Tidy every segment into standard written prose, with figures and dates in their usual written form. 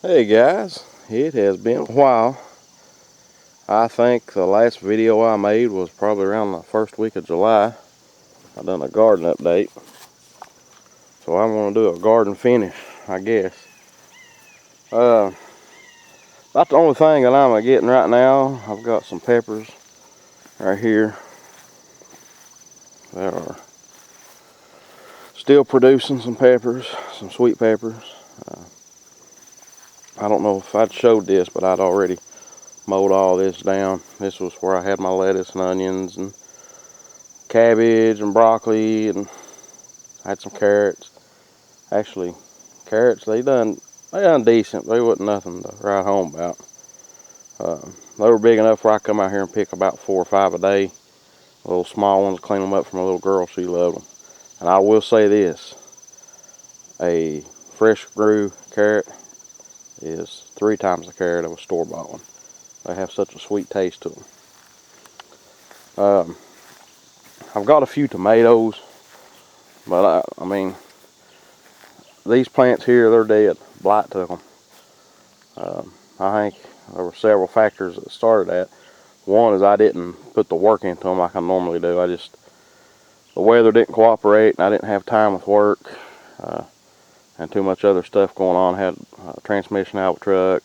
Hey guys, it has been a while. I think the last video I made was probably around the first week of July. I done a garden update. So I'm going to do a garden finish, I guess. About the only thing that I'm getting right now, I've got some peppers right here that are still producing some peppers, some sweet peppers. I don't know if I'd showed this, but I'd already mowed all this down. This was where I had my lettuce and onions and cabbage and broccoli, and I had some carrots. Actually, carrots, they done decent. They wasn't nothing to write home about. They were big enough where I come out here and pick about 4 or 5 a day. Little small ones, clean them up for my little girl. She loved them. And I will say this, a fresh grew carrot is 3 times the carrot of a store-bought one. They have such a sweet taste to them. I've got a few tomatoes, but I mean, these plants here, they're dead. Blight took them. I think there were several factors that started that. One is I didn't put the work into them like I normally do. The weather didn't cooperate, and I didn't have time with work, and too much other stuff going on. I had a transmission out of the truck,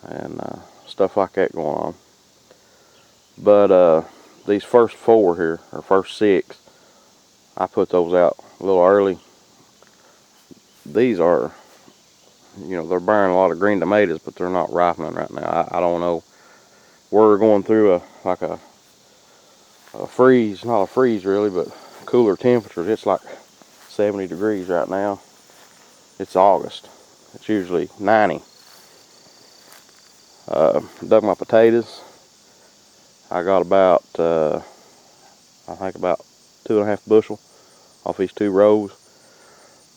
and stuff like that going on. But these first 4 here, or first 6, I put those out a little early. These are, they're bearing a lot of green tomatoes, but they're not ripening right now. I don't know. We're going through a freeze, not a freeze really, but cooler temperatures. It's like 70 degrees right now. It's August. It's usually 90. Dug my potatoes. I got about, I think about 2.5 bushel off these 2 rows.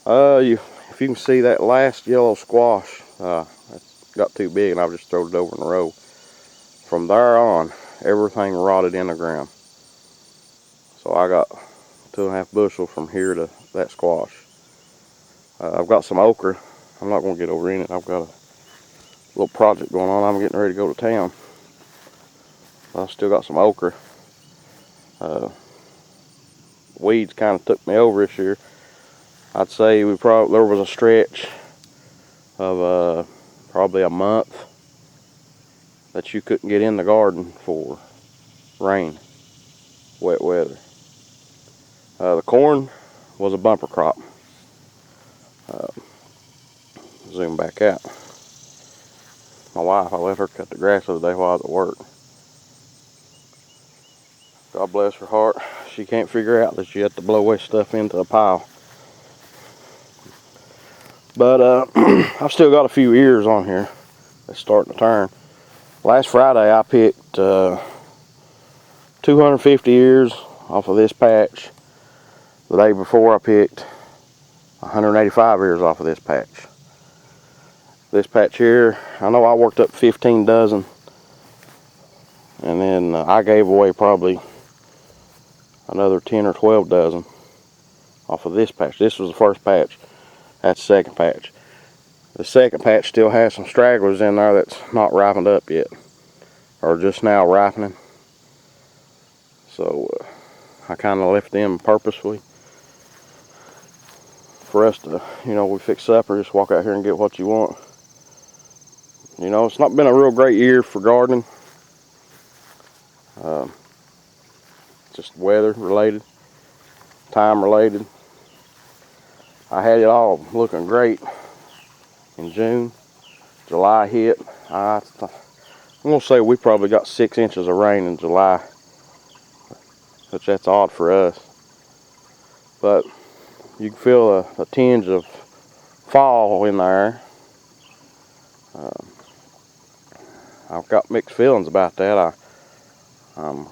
If you can see that last yellow squash, it's got too big, and I've just thrown it over in a row. From there on, everything rotted in the ground. So I got 2.5 bushel from here to that squash. I've got some okra. I'm not going to get over in it. I've got a little project going on. I'm getting ready to go to town. I've still got some okra. Weeds kind of took me over this year. I'd say there was a stretch of probably a month that you couldn't get in the garden for rain, wet weather. The corn was a bumper crop. Zoom back out. My wife, I let her cut the grass the other day while I was at work. God bless her heart. She can't figure out that she had to blow away stuff into a pile. But I've still got a few ears on here that's starting to turn. Last Friday I picked 250 ears off of this patch. The day before I picked 185 ears off of this patch. This patch here, I know I worked up 15 dozen, and then I gave away probably another 10 or 12 dozen off of this patch. This was the first patch. That's the second patch. The second patch still has some stragglers in there that's not ripened up yet, or just now ripening. So I kind of left them purposefully for us to, we fix supper, just walk out here and get what you want. It's not been a real great year for gardening. Just weather related, time related. I had it all looking great in June. July hit. I'm going to say we probably got 6 inches of rain in July, which that's odd for us. But you can feel a tinge of fall in there. I've got mixed feelings about that. I'm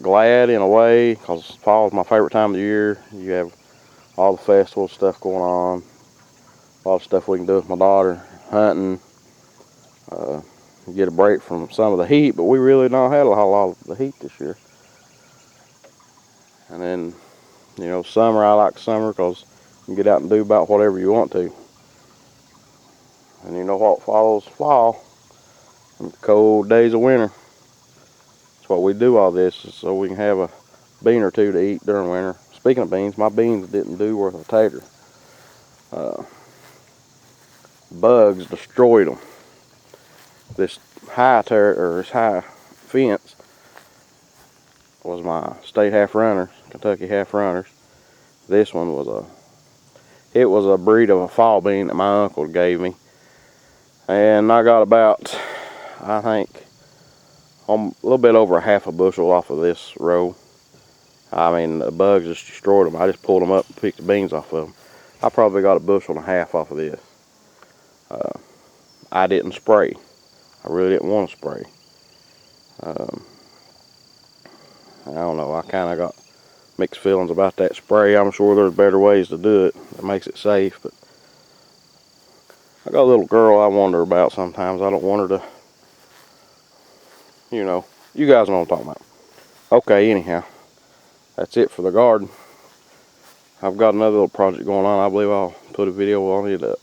glad in a way, because fall is my favorite time of the year. You have all the festival stuff going on, a lot of stuff we can do with my daughter, hunting, get a break from some of the heat, but we really not had a lot of the heat this year. And then, summer, I like summer because you can get out and do about whatever you want to. And you know what follows fall? Them cold days of winter. That's what we do all this, is so we can have a bean or two to eat during winter. Speaking of beans, my beans didn't do worth a tater. Bugs destroyed them. This high fence was my state half runners, Kentucky half runners. This one was a breed of a fall bean that my uncle gave me, and I got about, I think, a little bit over a half a bushel off of this row. I mean, the bugs just destroyed them. I just pulled them up and picked the beans off of them. I probably got a bushel and a half off of this. I didn't spray. I really didn't want to spray. I don't know. I kind of got mixed feelings about that spray. I'm sure there's better ways to do it that makes it safe, but I got a little girl I wonder about sometimes. I don't want her to, you guys know what I'm talking about. Okay, anyhow, that's it for the garden. I've got another little project going on. I believe I'll put a video on it up.